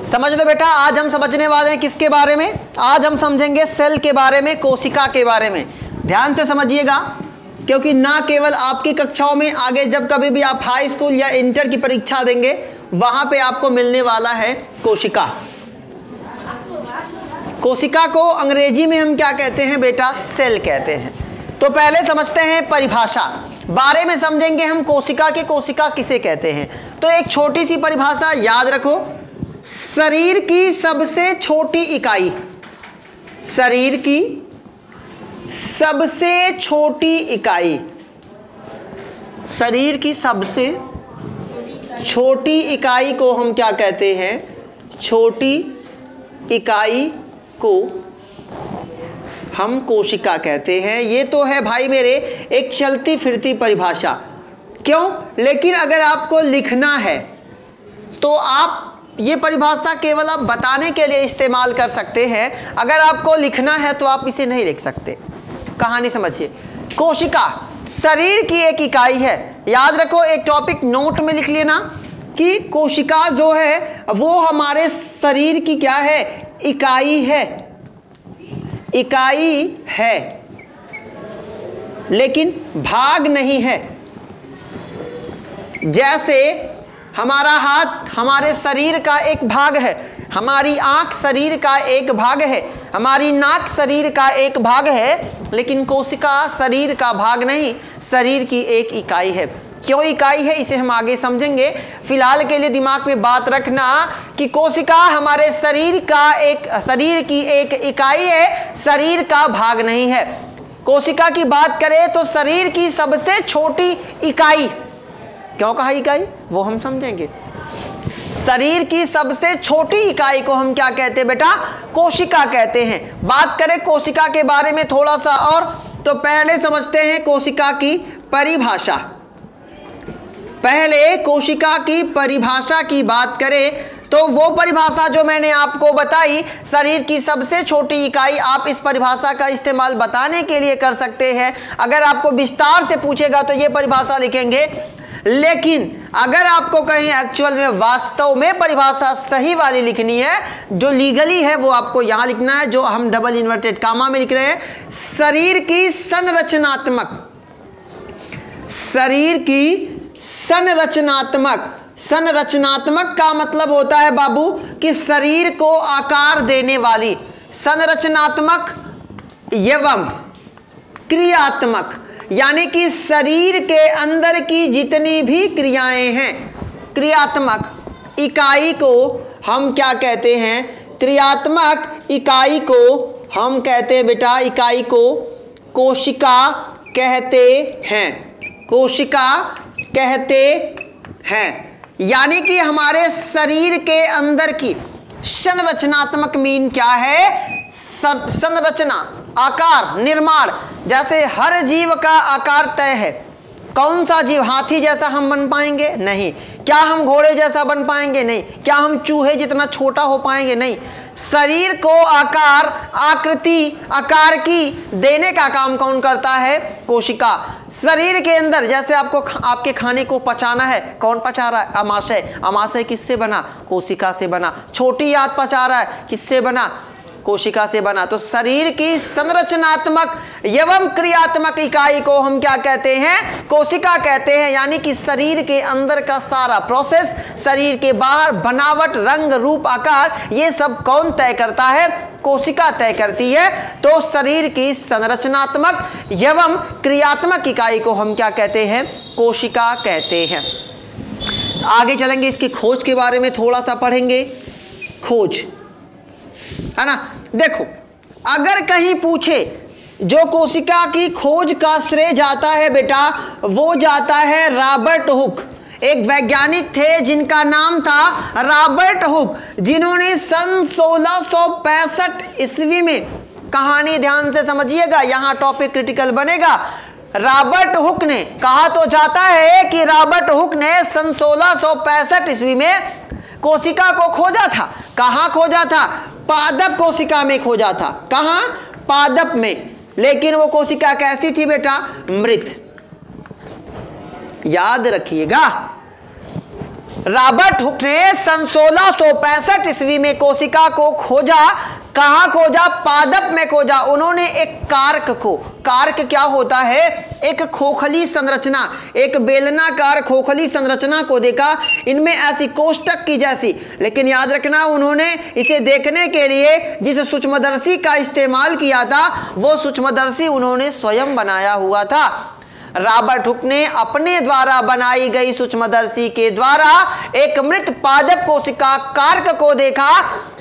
समझ लो बेटा, आज हम समझने वाले हैं किसके बारे में? आज हम समझेंगे सेल के बारे में, कोशिका के बारे में। ध्यान से समझिएगा, क्योंकि ना केवल आपकी कक्षाओं में, आगे जब कभी भी आप हाई स्कूल या इंटर की परीक्षा देंगे वहां पे आपको मिलने वाला है कोशिका। कोशिका को अंग्रेजी में हम क्या कहते हैं बेटा? सेल कहते हैं। तो पहले समझते हैं परिभाषा, बारे में समझेंगे हम कोशिका के, कोशिका किसे कहते हैं। तो एक छोटी सी परिभाषा याद रखो, शरीर की सबसे छोटी इकाई, शरीर की सबसे छोटी इकाई, शरीर की सबसे छोटी इकाई को हम क्या कहते हैं? छोटी इकाई को हम कोशिका कहते हैं। ये तो है भाई मेरे एक चलती फिरती परिभाषा। क्यों? लेकिन अगर आपको लिखना है तो आप ये परिभाषा केवल आप बताने के लिए इस्तेमाल कर सकते हैं। अगर आपको लिखना है तो आप इसे नहीं लिख सकते। कहानी समझिए, कोशिका शरीर की एक इकाई है। याद रखो, एक टॉपिक नोट में लिख लेना कि कोशिका जो है वो हमारे शरीर की क्या है? इकाई है, इकाई है, लेकिन भाग नहीं है। जैसे हमारा हाथ हमारे शरीर का एक भाग है, हमारी आंख शरीर का एक भाग है, हमारी नाक शरीर का एक भाग है, लेकिन कोशिका शरीर का भाग नहीं, शरीर की एक इकाई है। क्यों इकाई है इसे हम आगे समझेंगे। फिलहाल के लिए दिमाग में बात रखना कि कोशिका हमारे शरीर की एक इकाई है, शरीर का भाग नहीं है। कोशिका की बात करें तो शरीर की सबसे छोटी इकाई, क्यों कहा इकाई वो हम समझेंगे। शरीर की सबसे छोटी इकाई को हम क्या कहते हैं बेटा? कोशिका कहते हैं। बात करें कोशिका के बारे में थोड़ा सा और, तो पहले समझते हैं कोशिका की परिभाषा। पहले कोशिका की परिभाषा की बात करें तो वो परिभाषा जो मैंने आपको बताई, शरीर की सबसे छोटी इकाई, आप इस परिभाषा का इस्तेमाल बताने के लिए कर सकते हैं। अगर आपको विस्तार से पूछेगा तो ये परिभाषा लिखेंगे, लेकिन अगर आपको कहीं एक्चुअल में वास्तव में परिभाषा सही वाली लिखनी है, जो लीगली है, वो आपको यहां लिखना है, जो हम डबल इन्वर्टेड कामा में लिख रहे हैं। शरीर की संरचनात्मक, शरीर की संरचनात्मक, संरचनात्मक का मतलब होता है बाबू कि शरीर को आकार देने वाली, संरचनात्मक एवं क्रियात्मक, यानी कि शरीर के अंदर की जितनी भी क्रियाएं हैं, क्रियात्मक इकाई को हम क्या कहते हैं? क्रियात्मक इकाई को हम कहते हैं बेटा, इकाई को कोशिका कहते हैं, कोशिका कहते हैं। यानी कि हमारे शरीर के अंदर की संरचनात्मक मीन क्या है? संरचना, आकार, निर्माण। जैसे हर जीव का आकार तय है। कौन सा जीव? हाथी जैसा हम बन पाएंगे? नहीं। क्या हम घोड़े जैसा बन पाएंगे? नहीं। क्या हम चूहे जितना छोटा हो पाएंगे? नहीं। शरीर को आकार, आकृति, आकार की देने का काम कौन करता है? कोशिका। शरीर के अंदर जैसे आपको आपके खाने को पचाना है, कौन पचा रहा है? आमाशय। आमाशय किससे बना? कोशिका से बना। छोटी आंत पचा रहा है, किससे बना? कोशिका से बना। तो शरीर की संरचनात्मक एवं क्रियात्मक इकाई को हम क्या कहते हैं? कोशिका कहते हैं। यानी कि शरीर के अंदर का सारा प्रोसेस, शरीर के बाहर बनावट, रंग, रूप, आकार, ये सब कौन तय करता है? कोशिका तय करती है। तो शरीर की संरचनात्मक एवं क्रियात्मक इकाई को हम क्या कहते हैं? कोशिका कहते हैं। आगे चलेंगे, इसकी खोज के बारे में थोड़ा सा पढ़ेंगे। खोज है ना। देखो, अगर कहीं पूछे जो कोशिका की खोज का श्रेय जाता है बेटा, वो जाता है रॉबर्ट हुक। एक वैज्ञानिक थे जिनका नाम था रॉबर्ट हुक, जिन्होंने सन 1665 ईस्वी में, कहानी ध्यान से समझिएगा, यहां टॉपिक क्रिटिकल बनेगा। रॉबर्ट हुक ने, कहा तो जाता है कि रॉबर्ट हुक ने सन 1665 ईस्वी में कोशिका को खोजा था। कहां खोजा था? पादप कोशिका में खोजा था। कहां? पादप में। लेकिन वो कोशिका कैसी थी बेटा? मृत। याद रखिएगा, रॉबर्ट हुक ने सन 1665 ईस्वी में कोशिका को खोजा। कहां खोजा? पादप में खोजा। उन्होंने एक कार्क को, कार्क क्या होता है? एक खोखली संरचना, एक बेलनाकार खोखली संरचना को देखा, इनमें ऐसी कोष्ठक की जैसी। लेकिन याद रखना, उन्होंने इसे देखने के लिए जिस सूक्ष्मदर्शी का इस्तेमाल किया था, वो सूक्ष्मदर्शी उन्होंने स्वयं बनाया हुआ था। रॉबर्ट हुक ने अपने द्वारा बनाई गई सूक्ष्मदर्शी के द्वारा एक मृत पादप कोशिका कार्क को देखा,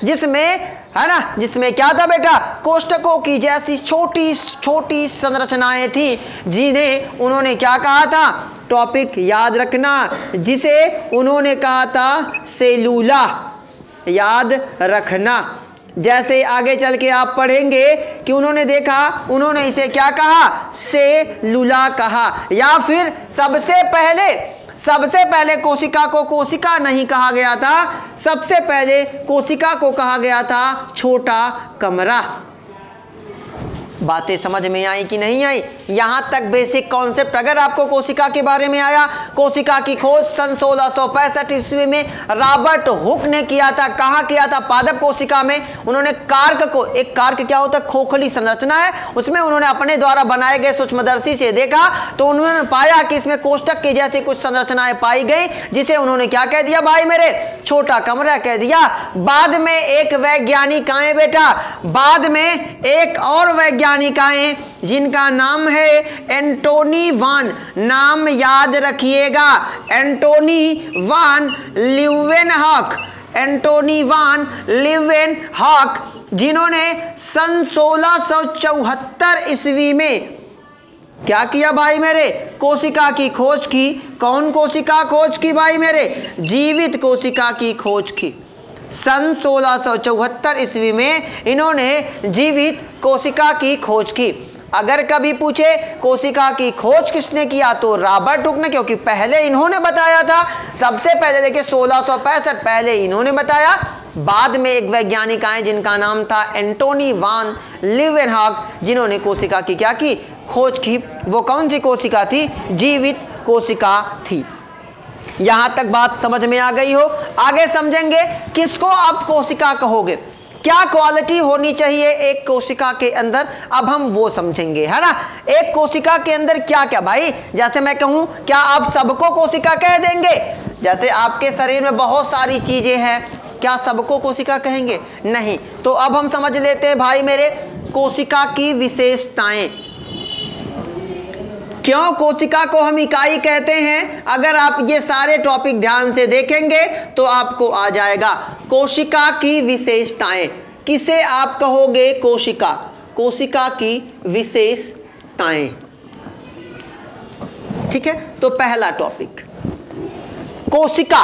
जिसमें, है ना, जिसमें क्या था बेटा? कोष्ठकों की जैसी छोटी छोटी संरचनाएं थी, जिन्हें उन्होंने क्या कहा था? टॉपिक याद रखना, जिसे उन्होंने कहा था सेलूला। याद रखना। जैसे आगे चल के आप पढ़ेंगे कि उन्होंने देखा, उन्होंने इसे क्या कहा? सेलूला कहा। या फिर सबसे पहले कोशिका को कोशिका नहीं कहा गया था, सबसे पहले कोशिका को कहा गया था छोटा कमरा। बातें समझ में आई कि नहीं आई? यहां तक बेसिक कॉन्सेप्ट अगर आपको कोशिका के बारे में आया। कोशिका की खोज सन 1665 ईस्वी में रॉबर्ट हुक ने किया था। कहां किया था? पादप कोशिका में। उन्होंने कार्क को, एक कार्क क्या होता है? खोखली संरचना है, उसमें उन्होंने अपने द्वारा बनाए गए सूक्ष्मदर्शी से देखा, तो उन्होंने पाया कि इसमें कोष्ठक की जैसी कुछ संरचनाएं पाई गई, जिसे उन्होंने क्या कह दिया भाई मेरे? छोटा कमरा कह दिया। बाद में एक वैज्ञानिक आए बेटा, बाद में एक और वैज्ञानिक आए जिनका नाम है एंटोनी वान। नाम याद रखिएगा, एंटोनी वान लीeuwenhoek। एंटोनी वान लीeuwenhoek, जिन्होंने सन 1674 ईस्वी में क्या किया भाई मेरे? कोशिका की खोज की। कौन कोशिका खोज की भाई मेरे? जीवित कोशिका की खोज की। सन 1674 ईस्वी में इन्होंने जीवित कोशिका की खोज की। अगर कभी पूछे कोशिका की खोज किसने किया, तो रॉबर्ट हुक ने, क्योंकि पहले इन्होंने बताया था। सबसे पहले देखिए 1665 पहले इन्होंने बताया। बाद में एक वैज्ञानिक आए जिनका नाम था एंटोनी वान लीeuwenhoek, जिन्होंने कोशिका की क्या की? खोज की। वो कौन सी कोशिका थी? जीवित कोशिका थी। यहां तक बात समझ में आ गई हो? आगे समझेंगे किसको आप कोशिका कहोगे, क्या क्वालिटी होनी चाहिए एक कोशिका के अंदर, अब हम वो समझेंगे, है ना। एक कोशिका के अंदर क्या क्या भाई, जैसे मैं कहूं, क्या आप सबको कोशिका कह देंगे? जैसे आपके शरीर में बहुत सारी चीजें हैं, क्या सबको कोशिका कहेंगे? नहीं। तो अब हम समझ लेते हैं भाई मेरे कोशिका की विशेषताएं। क्यों कोशिका को हम इकाई कहते हैं? अगर आप ये सारे टॉपिक ध्यान से देखेंगे तो आपको आ जाएगा। कोशिका की विशेषताएं, किसे आप कहोगे? कोशिका। कोशिका की विशेषताएं, ठीक है। तो पहला टॉपिक कोशिका,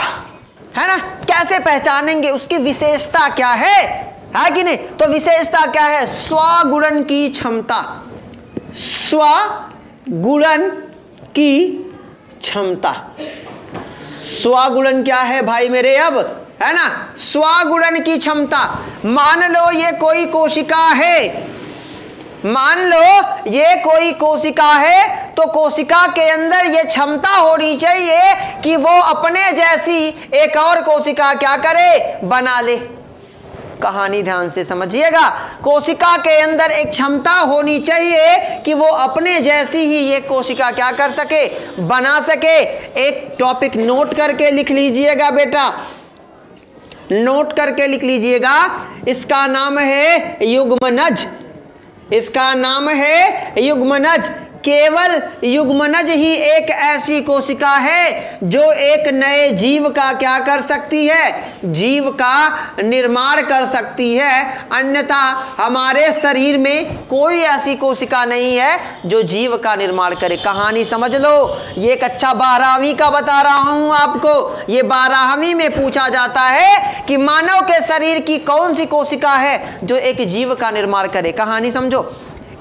है ना। कैसे पहचानेंगे उसकी विशेषता क्या है कि नहीं? तो विशेषता क्या है? स्वगुणन की क्षमता। स्वगुणन की क्षमता। स्वगुणन क्या है भाई मेरे? अब है ना, स्वगुणन की क्षमता। मान लो ये कोई कोशिका है, मान लो ये कोई कोशिका है, तो कोशिका के अंदर ये क्षमता होनी चाहिए कि वो अपने जैसी एक और कोशिका क्या करे? बना ले। कहानी ध्यान से समझिएगा। कोशिका के अंदर एक क्षमता होनी चाहिए कि वो अपने जैसी ही ये कोशिका क्या कर सके? बना सके। एक टॉपिक नोट करके लिख लीजिएगा बेटा, नोट करके लिख लीजिएगा। इसका नाम है युग्मनज। इसका नाम है युग्मनज। केवल युग्मनज ही एक ऐसी कोशिका है जो एक नए जीव का क्या कर सकती है? जीव का निर्माण कर सकती है। अन्यथा हमारे शरीर में कोई ऐसी कोशिका नहीं है जो जीव का निर्माण करे। कहानी समझ लो। ये कक्षा 12वीं का बता रहा हूं आपको। ये 12वीं में पूछा जाता है कि मानव के शरीर की कौन सी कोशिका है जो एक जीव का निर्माण करे। कहानी समझो।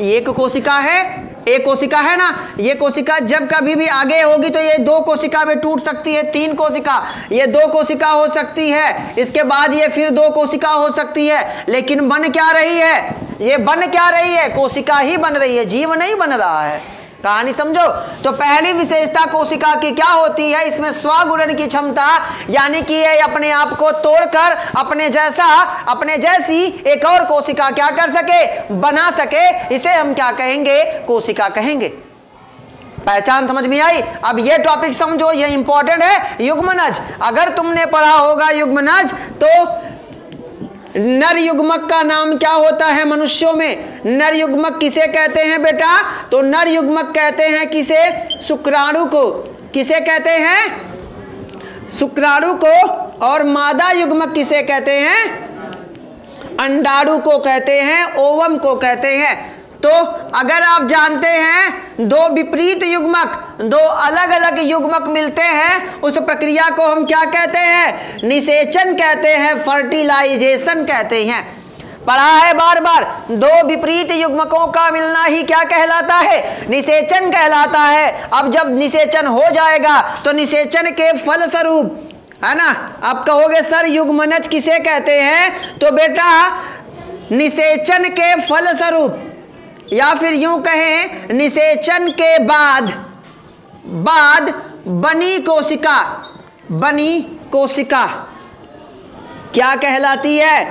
एक कोशिका है, एक कोशिका है ना, ये कोशिका जब कभी भी आगे होगी तो ये 2 कोशिका में टूट सकती है, 3 कोशिका, ये 2 कोशिका हो सकती है, इसके बाद ये फिर 2 कोशिका हो सकती है। लेकिन बन क्या रही है? ये बन क्या रही है? कोशिका ही बन रही है, जीव नहीं बन रहा है। कहानी समझो। तो पहली विशेषता कोशिका की क्या होती है, इसमें स्वगुणन की क्षमता, यानी कि ये अपने आप को तोड़कर अपने जैसी एक और कोशिका क्या कर सके, बना सके, इसे हम क्या कहेंगे, कोशिका कहेंगे। पहचान समझ में आई। अब ये टॉपिक समझो, ये इंपॉर्टेंट है। युग्मनज, अगर तुमने पढ़ा होगा युग्मनज, तो नर युग्मक का नाम क्या होता है मनुष्यों में? नर युग्मक किसे कहते हैं बेटा? तो नर युग्मक कहते हैं किसे? शुक्राणु को। किसे कहते हैं? शुक्राणु को। और मादा युग्मक किसे कहते हैं? अंडाणु को कहते हैं, ओवम को कहते हैं। तो अगर आप जानते हैं दो विपरीत युग्मक, दो अलग अलग युग्मक मिलते हैं, उस प्रक्रिया को हम क्या कहते हैं? निषेचन कहते हैं, फर्टिलाइजेशन कहते हैं। पढ़ा है बार बार, दो विपरीत युग्मकों का मिलना ही क्या कहलाता है? निषेचन कहलाता है। अब जब निषेचन हो जाएगा तो निषेचन के फलस्वरूप, है ना, आप कहोगे सर युग्मनज किसे कहते हैं? तो बेटा निषेचन के फलस्वरूप, या फिर यूं कहें निषेचन के बाद बनी कोशिका क्या कहलाती है?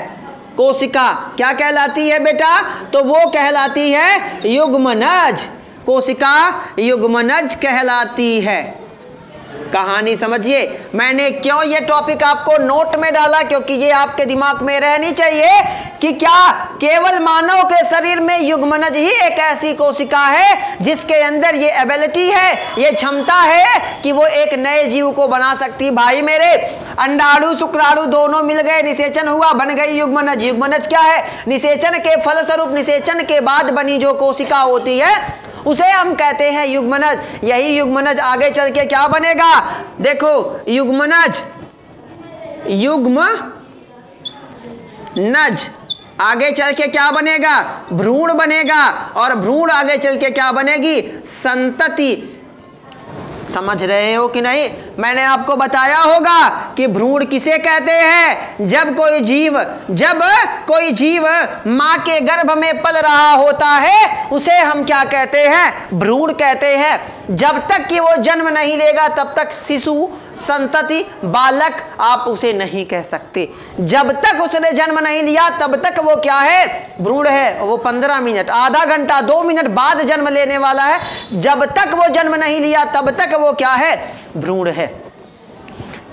कोशिका क्या कहलाती है बेटा? तो वो कहलाती है युग्मनज। कोशिका युग्मनज कहलाती है। कहानी समझिए। मैंने क्यों ये टॉपिक आपको नोट में डाला, क्योंकि ये आपके दिमाग में रहनी चाहिए कि क्या केवल मानव के शरीर में युग्मनज ही एक ऐसी कोशिका है जिसके अंदर ये एबिलिटी है, ये क्षमता है कि वो एक नए जीव को बना सकती। भाई मेरे, अंडाणु शुक्राणु दोनों मिल गए, निषेचन हुआ, बन गई युग्मनज। युग्मनज क्या है? निषेचन के फलस्वरूप, निषेचन के बाद बनी जो कोशिका होती है उसे हम कहते हैं युग्मनज। यही युग्मनज आगे चल के क्या बनेगा? देखो युग्मनज आगे चल के क्या बनेगा? भ्रूण बनेगा। और भ्रूण आगे चल के क्या बनेगी? संतति। समझ रहे हो कि नहीं? मैंने आपको बताया होगा कि भ्रूण किसे कहते हैं? जब कोई जीव मां के गर्भ में पल रहा होता है उसे हम क्या कहते हैं? भ्रूण कहते हैं। जब तक कि वो जन्म नहीं लेगा तब तक शिशु, संतति, बालक आप उसे नहीं कह सकते। जब तक उसने जन्म नहीं लिया तब तक वो क्या है? भ्रूण है। वो 15 मिनट, आधा घंटा, 2 मिनट बाद जन्म लेने वाला है। जब तक वो जन्म नहीं लिया तब तक वो क्या है? भ्रूण है।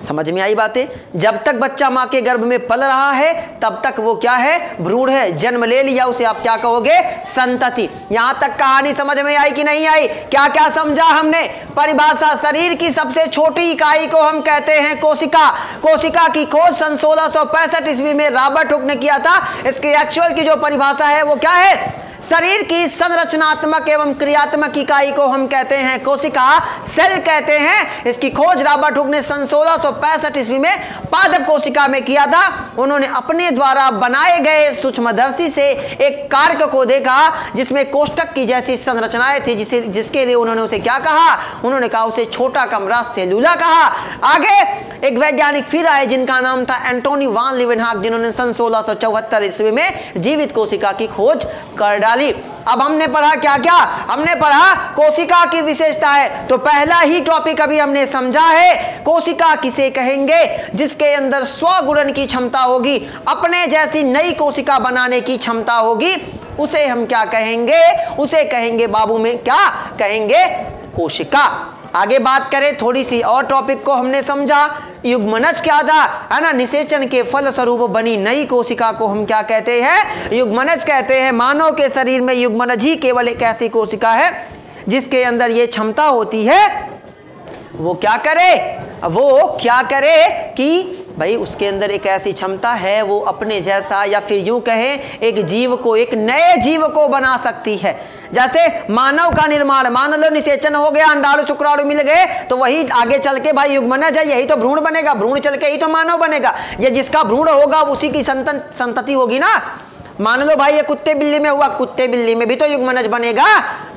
समझ में आई बातें? जब तक बच्चा मां के गर्भ में पल रहा है तब तक वो क्या है? भ्रूण है। जन्म ले लिया उसे आप क्या कहोगे? संतति। यहां तक कहानी समझ में आई कि नहीं आई? क्या क्या समझा हमने? परिभाषा, शरीर की सबसे छोटी इकाई को हम कहते हैं कोशिका। कोशिका की खोज सन 1665 ईस्वी में रॉबर्ट हुक ने किया था। इसकी एक्चुअल की जो परिभाषा है वो क्या है? शरीर की संरचनात्मक एवं क्रियात्मक इकाई को हम कहते हैं कोशिका, सेल कहते हैं। इसकी खोज रॉबर्ट हुक ने सन 1665 ईस्वी में पादप कोशिका में किया था। उन्होंने अपने द्वारा बनाए गए सूक्ष्मदर्शी से एक कारक को देखा जिसमें कोष्ठक की जैसी संरचनाएं थी, जिसके लिए उन्होंने उसे क्या कहा? उन्होंने कहा उसे छोटा कमरा सेलुला कहा। आगे एक वैज्ञानिक फिर आए जिनका नाम था एंटोनी वान लीवेनहॉक, जिन्होंने सन 1674 ईस्वी में जीवित कोशिका की खोज कर डाली। अब हमने पढ़ा क्या क्या? हमने पढ़ा कोशिका की विशेषता है। तो पहला ही टॉपिक अभी हमने समझा है, कोशिका किसे कहेंगे? जिसके अंदर स्वगुणन की क्षमता होगी, अपने जैसी नई कोशिका बनाने की क्षमता होगी, उसे हम क्या कहेंगे? उसे कहेंगे बाबू में क्या कहेंगे? कोशिका। आगे बात करें थोड़ी सी और टॉपिक को हमने समझा। युग्मनज क्या था, है ना? निषेचन के फल स्वरूप बनी नई कोशिका को हम क्या कहते हैं? युग्मनज कहते हैं। मानव के शरीर में युग्मनज ही केवल एक ऐसी कोशिका है जिसके अंदर ये क्षमता होती है। वो क्या करे कि भाई उसके अंदर एक ऐसी क्षमता है, वो अपने जैसा, या फिर यूं कहें एक जीव को, एक नए जीव को बना सकती है। जैसे मानव का निर्माण, मान लो निषेचन हो गया, अंडाणु शुक्राणु मिल गए, तो वही आगे चल के भाई युग्मनज है, यही तो भ्रूण बनेगा, भ्रूण चल के ही तो मानव बनेगा। ये जिसका भ्रूण होगा उसी की संतति होगी ना। मान लो भाई ये कुत्ते बिल्ली में हुआ, कुत्ते बिल्ली में भी तो युग्मनज बनेगा।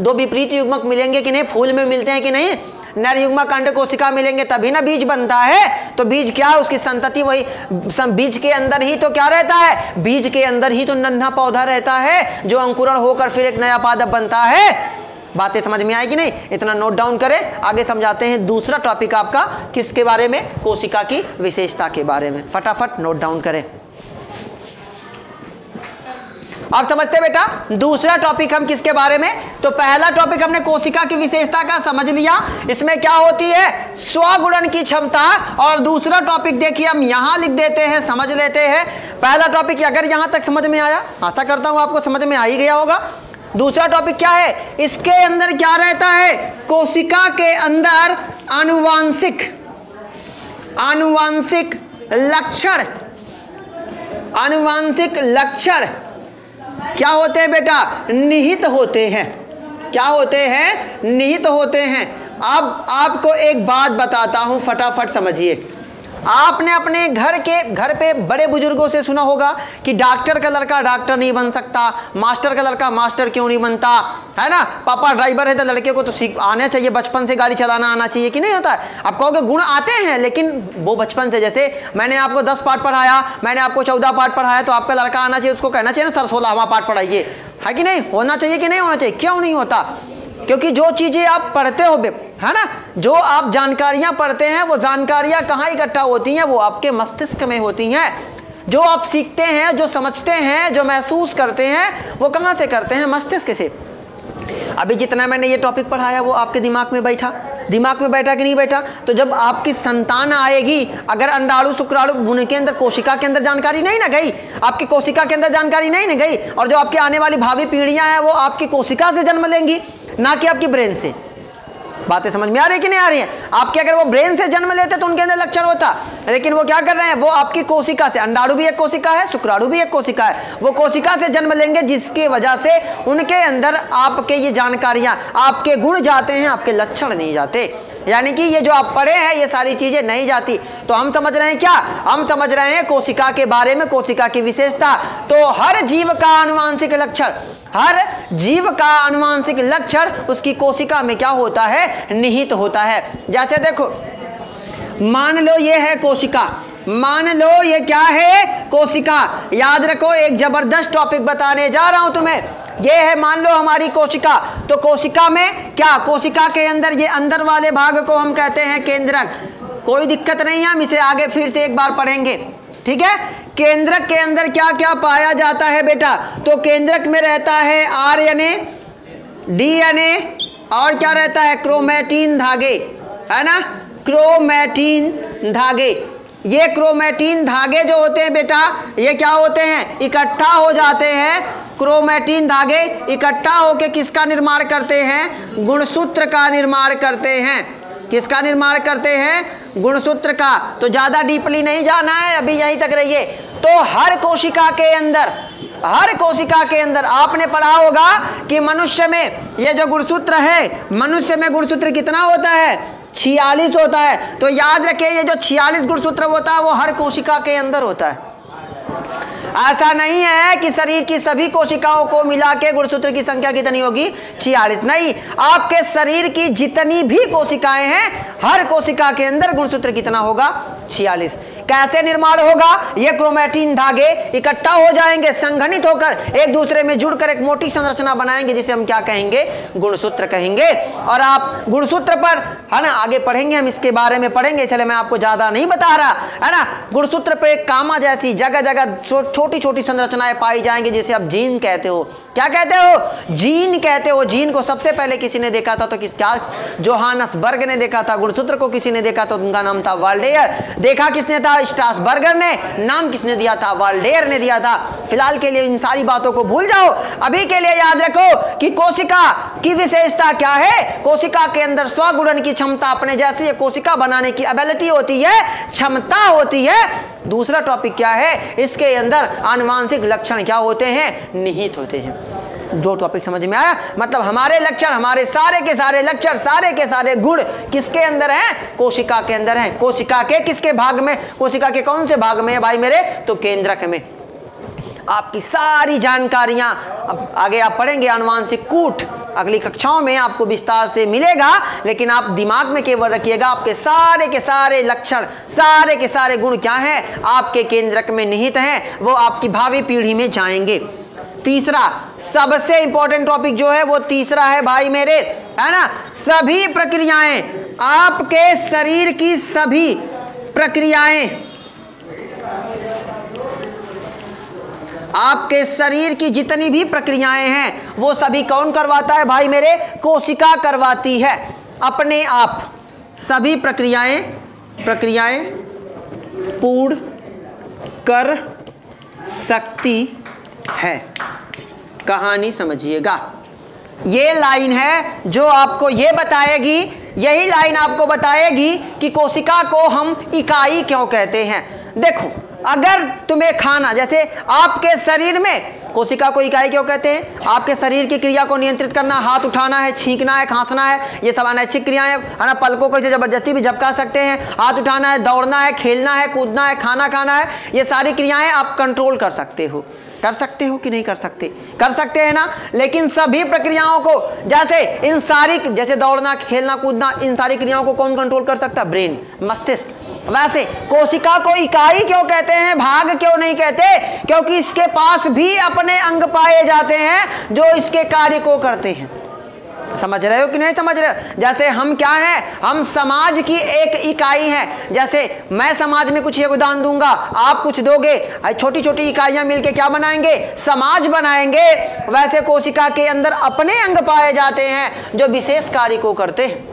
दो विपरीत युग्मक मिलेंगे कि नहीं? फूल में मिलते हैं कि नहीं? नर युग्मक अंड कोशिका मिलेंगे तभी ना बीज बनता है। तो बीज क्या है? उसकी संतति वही, बीज के अंदर ही तो क्या रहता है? बीज के अंदर ही तो नन्हा पौधा रहता है जो अंकुरण होकर फिर एक नया पादप बनता है। बातें समझ में आई कि नहीं? इतना नोट डाउन करें, आगे समझाते हैं दूसरा टॉपिक आपका किसके बारे में, कोशिका की विशेषता के बारे में। फटाफट नोट डाउन करें। आप समझते हैं बेटा दूसरा टॉपिक हम किसके बारे में? तो पहला टॉपिक हमने कोशिका की विशेषता का समझ लिया, इसमें क्या होती है, स्वगुणन की क्षमता। और दूसरा टॉपिक देखिए हम यहां लिख देते हैं, समझ लेते हैं। पहला टॉपिक अगर यहां तक समझ में आया, आशा करता हूं आपको समझ में आ ही गया होगा। दूसरा टॉपिक क्या है, इसके अंदर क्या रहता है, कोशिका के अंदर आनुवांशिक लक्षण, आनुवांशिक लक्षण क्या होते हैं बेटा, निहित होते हैं। क्या होते हैं, निहित होते हैं। अब आपको एक बात बताता हूं, फटाफट समझिए। आपने अपने घर पे बड़े बुजुर्गों से सुना होगा कि डॉक्टर का लड़का डॉक्टर नहीं बन सकता, मास्टर का लड़का मास्टर क्यों नहीं बनता, है ना। पापा ड्राइवर है तो लड़के को तो सीख आना चाहिए, बचपन से गाड़ी चलाना आना चाहिए कि नहीं होता है। आप कहोगे गुण आते हैं, लेकिन वो बचपन से, जैसे मैंने आपको 10 पाठ पढ़ाया, मैंने आपको 14 पाठ पढ़ाया, तो आपका लड़का आना चाहिए, उसको कहना चाहिए ना सर 16वां पाठ पढ़ाइए, है कि नहीं? होना चाहिए कि नहीं होना चाहिए? क्यों नहीं होता? क्योंकि जो चीजें आप पढ़ते हो, है ना, जो आप जानकारियां पढ़ते हैं, वो जानकारियां कहाँ इकट्ठा होती हैं, वो आपके मस्तिष्क में होती हैं। जो आप सीखते हैं, जो समझते हैं, जो महसूस करते हैं, वो कहाँ से करते हैं, मस्तिष्क से। अभी जितना मैंने ये टॉपिक पढ़ाया वो आपके दिमाग में बैठा कि नहीं बैठा? तो जब आपकी संतान आएगी, अगर अंडाणु शुक्राणु उनके अंदर कोशिका के अंदर जानकारी नहीं ना गई, आपकी कोशिका के अंदर जानकारी नहीं ना गई, और जो आपकी आने वाली भावी पीढ़ियां हैं वो आपकी कोशिका से जन्म लेंगी, ना कि आपकी ब्रेन से। बातें समझ में आ रही है कि नहीं आ रही है? आपके अगर वो ब्रेन से जन्म लेते तो उनके अंदर लक्षण होता, लेकिन वो क्या कर रहे हैं, वो आपकी कोशिका से, अंडाणु भी एक कोशिका है, शुक्राणु भी एक कोशिका है, वो कोशिका से जन्म लेंगे, जिसकी वजह से उनके अंदर आपके ये जानकारियां, आपके गुण जाते हैं, आपके लक्षण नहीं जाते। यानी कि ये जो आप पढ़े हैं ये सारी चीजें नहीं जाती। तो हम समझ रहे हैं क्या, हम समझ रहे हैं कोशिका के बारे में, कोशिका की विशेषता। तो हर जीव का आनुवांशिक लक्षण, हर जीव का आनुवांशिक लक्षण उसकी कोशिका में क्या होता है, निहित होता है। जैसे देखो, मान लो ये है कोशिका, मान लो ये क्या है, कोशिका। याद रखो, एक जबरदस्त टॉपिक बताने जा रहा हूं तुम्हें। ये है मान लो हमारी कोशिका। तो कोशिका में क्या, कोशिका के अंदर ये अंदर वाले भाग को हम कहते हैं केंद्रक। कोई दिक्कत नहीं है, हम इसे आगे फिर से एक बार पढ़ेंगे, ठीक है। केंद्रक के अंदर क्या क्या पाया जाता है बेटा? तो केंद्रक में रहता है आरएनए, डीएनए, और क्या रहता है, क्रोमैटिन धागे, है ना, क्रोमैटिन धागे। ये क्रोमैटिन धागे जो होते हैं बेटा, ये क्या होते हैं, इकट्ठा हो जाते हैं। क्रोमैटिन धागे इकट्ठा होकर किसका निर्माण करते हैं, गुणसूत्र का निर्माण करते हैं। किसका निर्माण करते हैं, गुणसूत्र का। तो ज्यादा डीपली नहीं जाना है, अभी यहीं तक रहिए। तो हर कोशिका के अंदर, हर कोशिका के अंदर आपने पढ़ा होगा कि मनुष्य में ये जो गुणसूत्र है, मनुष्य में गुणसूत्र कितना होता है, 46 होता है। तो याद रखिए, ये जो 46 गुणसूत्र होता है वो हर कोशिका के अंदर होता है। ऐसा नहीं है कि शरीर की सभी कोशिकाओं को मिला के गुणसूत्र की संख्या कितनी होगी, 46। नहीं, आपके शरीर की जितनी भी कोशिकाएं हैं, हर कोशिका के अंदर गुणसूत्र कितना होगा, 46। कैसे निर्माण होगा, ये क्रोमैटिन धागे इकट्ठा हो जाएंगे, संघनित होकर एक दूसरे में जुड़कर एक मोटी संरचना बनाएंगे, जिसे हम क्या कहेंगे, गुणसूत्र कहेंगे। और आप गुणसूत्र पर, है ना, आगे पढ़ेंगे, हम इसके बारे में पढ़ेंगे, इसलिए मैं आपको ज्यादा नहीं बता रहा, है ना। गुणसूत्र पर एक कामा जैसी जगह जगह छोटी छोटी संरचनाएं पाई जाएंगी, जिसे आप जीन कहते हो। क्या कहते हो, जीन कहते हो। जीन को सबसे पहले किसी ने देखा था, तो क्या, जोहानसबर्ग ने देखा था। गुणसूत्र को किसी ने देखा तो उनका नाम था वाल्डेयर। देखा किसने था, स्ट्रासबर्गर ने। नाम किसने दिया था, वाल्डेयर ने दिया था। फिलहाल के लिए इन सारी बातों को भूल जाओ, अभी के लिए याद रखो कि कोशिका की विशेषता क्या है। कोशिका के अंदर स्वगुणन की क्षमता, अपने जैसी कोशिका बनाने की एबिलिटी होती है, क्षमता होती है। दूसरा टॉपिक क्या है, इसके अंदर आनुवांशिक लक्षण क्या होते हैं, निहित होते हैं। दो टॉपिक समझ में आया? मतलब हमारे लक्षण, हमारे सारे के सारे लक्षण, सारे के सारे गुण किसके अंदर हैं, कोशिका के अंदर हैं। कोशिका के किसके भाग में, कोशिका के कौन से भाग में है भाई मेरे, तो केंद्रक में। आपकी सारी जानकारियां अब आगे आप पढ़ेंगे, आनुवांशिक कूट अगली कक्षाओं में आपको विस्तार से मिलेगा, लेकिन आप दिमाग में केवल रखिएगा, आपके सारे के सारे लक्षण, सारे के सारे गुण क्या हैं, आपके केंद्रक में निहित हैं, वो आपकी भावी पीढ़ी में जाएंगे। तीसरा, सबसे इंपॉर्टेंट टॉपिक जो है वो तीसरा है भाई मेरे, है ना। सभी प्रक्रियाएं, आपके शरीर की सभी प्रक्रियाएं, आपके शरीर की जितनी भी प्रक्रियाएं हैं वो सभी कौन करवाता है भाई मेरे? कोशिका करवाती है अपने आप। सभी प्रक्रियाएं पूर्ण कर सकती है। कहानी समझिएगा, ये लाइन है जो आपको ये बताएगी, यही लाइन आपको बताएगी कि कोशिका को हम इकाई क्यों कहते हैं। देखो, अगर तुम्हें खाना, जैसे आपके शरीर में कोशिका को इकाई क्यों कहते हैं? आपके शरीर की क्रिया को नियंत्रित करना, हाथ उठाना है, छींकना है, खांसना है, ये सब अनैच्छिक क्रियाएं है ना। पलकों को जबरदस्ती भी झपका सकते हैं, हाथ उठाना है, दौड़ना है, खेलना है, कूदना है, खाना खाना है, ये सारी क्रियाएं आप कंट्रोल कर सकते हो। कर सकते हो कि नहीं कर सकते? कर सकते हैं ना। लेकिन सभी प्रक्रियाओं को, जैसे इन सारी, जैसे दौड़ना, खेलना, कूदना, इन सारी क्रियाओं को कौन कंट्रोल कर सकता? ब्रेन, मस्तिष्क। वैसे कोशिका को इकाई क्यों कहते हैं, भाग क्यों नहीं कहते? क्योंकि इसके पास भी अपने अंग पाए जाते हैं जो इसके कार्य को करते हैं। समझ रहे हो कि नहीं समझ रहे हो? जैसे हम क्या हैं? हम समाज की एक इकाई हैं। जैसे मैं समाज में कुछ योगदान दूंगा, आप कुछ दोगे, छोटी छोटी इकाइयां मिलके क्या बनाएंगे? समाज बनाएंगे। वैसे कोशिका के अंदर अपने अंग पाए जाते हैं जो विशेष कार्य को करते हैं।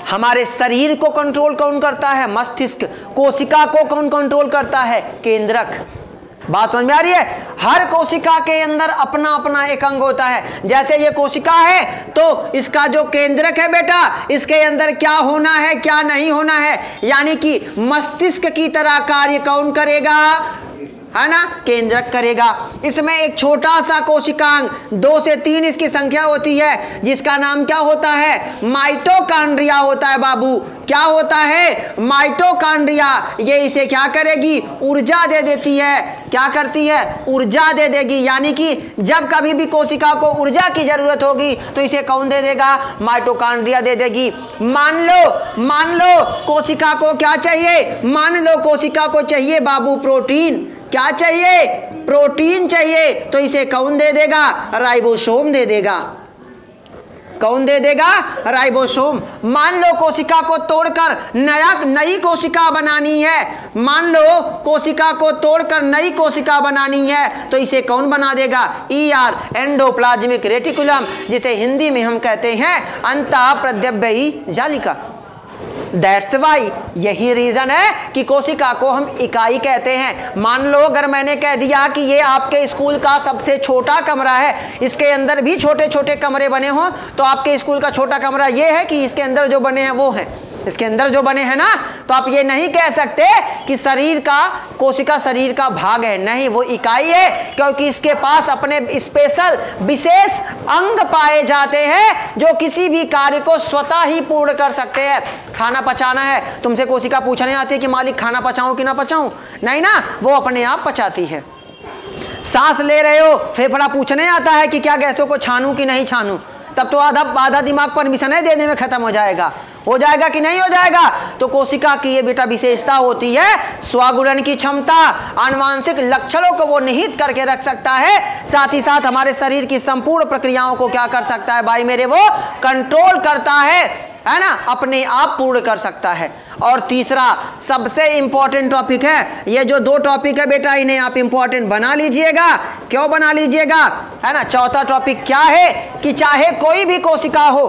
हमारे शरीर को कंट्रोल कौन करता है? मस्तिष्क। कोशिका को कौन कंट्रोल करता है? केंद्रक। बात समझ में आ रही है? हर कोशिका के अंदर अपना अपना एक अंग होता है। जैसे ये कोशिका है तो इसका जो केंद्रक है बेटा, इसके अंदर क्या होना है, क्या नहीं होना है, यानी कि मस्तिष्क की तरह कार्य कौन करेगा? है ना, केंद्रक करेगा। इसमें एक छोटा सा कोशिकांग 2 से 3 इसकी संख्या होती है, जिसका नाम क्या होता है? माइटोकॉन्ड्रिया होता है बाबू। क्या होता है? माइटोकॉन्ड्रिया। ये इसे क्या करेगी? ऊर्जा दे देती है। क्या करती है? ऊर्जा दे देगी। यानी कि जब कभी भी कोशिका को ऊर्जा की जरूरत होगी तो इसे कौन दे देगा? माइटोकॉन्ड्रिया दे देगी। मान लो कोशिका को क्या चाहिए? मान लो कोशिका को चाहिए बाबू प्रोटीन। क्या चाहिए? प्रोटीन चाहिए। तो इसे कौन दे देगा? राइबोसोम दे देगा। कौन दे देगा? राइबोसोम। मान लो कोशिका को तोड़कर नई कोशिका बनानी है, मान लो कोशिका को तोड़कर नई कोशिका बनानी है तो इसे कौन बना देगा? ER, एंडोप्लाज्मिक रेटिकुलम, जिसे हिंदी में हम कहते हैं अंतःप्रद्रव्यी जालिका। दैट्स वाई, यही रीजन है कि कोशिका को हम इकाई कहते हैं। मान लो अगर मैंने कह दिया कि ये आपके स्कूल का सबसे छोटा कमरा है, इसके अंदर भी छोटे छोटे कमरे बने हों, तो आपके स्कूल का छोटा कमरा ये है कि इसके अंदर जो बने हैं वो हैं, इसके अंदर जो बने हैं ना, तो आप ये नहीं कह सकते कि शरीर का, कोशिका शरीर का भाग है। नहीं, वो इकाई है, क्योंकि इसके पास अपने स्पेशल विशेष अंग पाए जाते हैं जो किसी भी कार्य को स्वतः ही पूर्ण कर सकते हैं। खाना पचाना है, तुमसे कोशिका पूछने आती है कि मालिक खाना पचाऊं कि ना पचाऊं? नहीं ना, वो अपने आप पचाती है। सांस ले रहे हो, फेफड़ा पूछने आता है कि क्या गैसों को छानूं कि नहीं छानूं? तब तो आधा दिमाग परमिशन है देने में खत्म हो जाएगा कि नहीं हो जाएगा? तो कोशिका की ये बेटा विशेषता होती है स्वागुणन की क्षमता, आनुवांशिक लक्षणों को वो निहित करके रख सकता है, साथ ही साथ हमारे शरीर की संपूर्ण प्रक्रियाओं को क्या कर सकता है भाई मेरे? वो कंट्रोल करता है ना, अपने आप पूर्ण कर सकता है। और तीसरा सबसे इंपॉर्टेंट टॉपिक है, ये जो 2 टॉपिक है बेटा इन्हें आप इंपॉर्टेंट बना लीजिएगा। क्यों बना लीजिएगा? है ना। चौथा टॉपिक क्या है कि चाहे कोई भी कोशिका हो,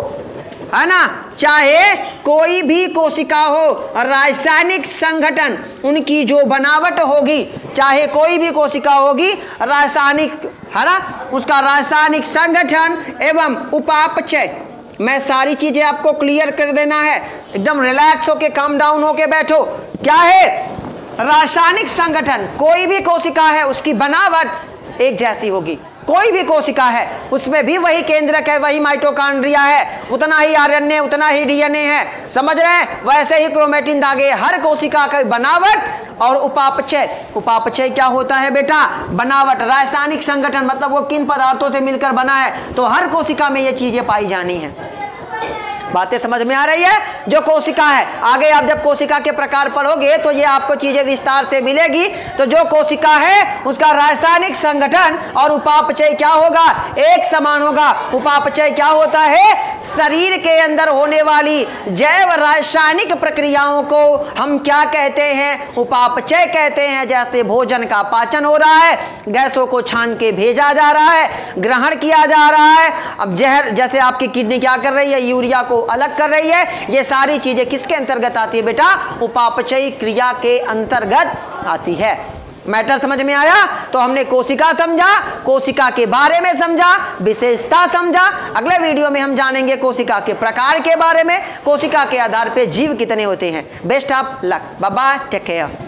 है ना, चाहे कोई भी कोशिका हो, रासायनिक संगठन उनकी जो बनावट होगी, चाहे कोई भी कोशिका होगी, रासायनिक, है ना, उसका रासायनिक संगठन एवं उपापचय, मैं सारी चीजें आपको क्लियर कर देना है, एकदम रिलैक्स होके, काम डाउन होके बैठो। क्या है? रासायनिक संगठन, कोई भी कोशिका है उसकी बनावट एक जैसी होगी। कोई भी कोशिका है उसमें भी वही केंद्रक है, वही माइटोकॉन्ड्रिया है, उतना ही RNA, उतना ही DNA है, समझ रहे हैं? वैसे ही क्रोमेटिन धागे, हर कोशिका की बनावट और उपापचय। उपापचय क्या होता है बेटा? बनावट, रासायनिक संगठन, मतलब वो किन पदार्थों से मिलकर बना है। तो हर कोशिका में ये चीजें पाई जानी है। बातें समझ में आ रही है? जो कोशिका है, आगे आप जब कोशिका के प्रकार पढ़ोगे तो ये आपको चीजें विस्तार से मिलेगी। तो जो कोशिका है उसका रासायनिक संगठन और उपापचय क्या होगा? एक समान होगा। उपापचय क्या होता है? शरीर के अंदर होने वाली जैव रासायनिक प्रक्रियाओं को हम क्या कहते हैं? उपापचय कहते हैं। जैसे भोजन का पाचन हो रहा है, गैसों को छान के भेजा जा रहा है, ग्रहण किया जा रहा है। अब जहर, जैसे आपकी किडनी क्या कर रही है? यूरिया को अलग कर रही है। ये सारी चीजें किसके अंतर्गत आती है बेटा? उपापचयी क्रिया के अंतर्गत आती है। मैटर समझ में आया? तो हमने कोशिका समझा, कोशिका के बारे में समझा, विशेषता समझा। अगले वीडियो में हम जानेंगे कोशिका के प्रकार के बारे में, कोशिका के आधार पर जीव कितने होते हैं। Best of luck, bye bye, take care.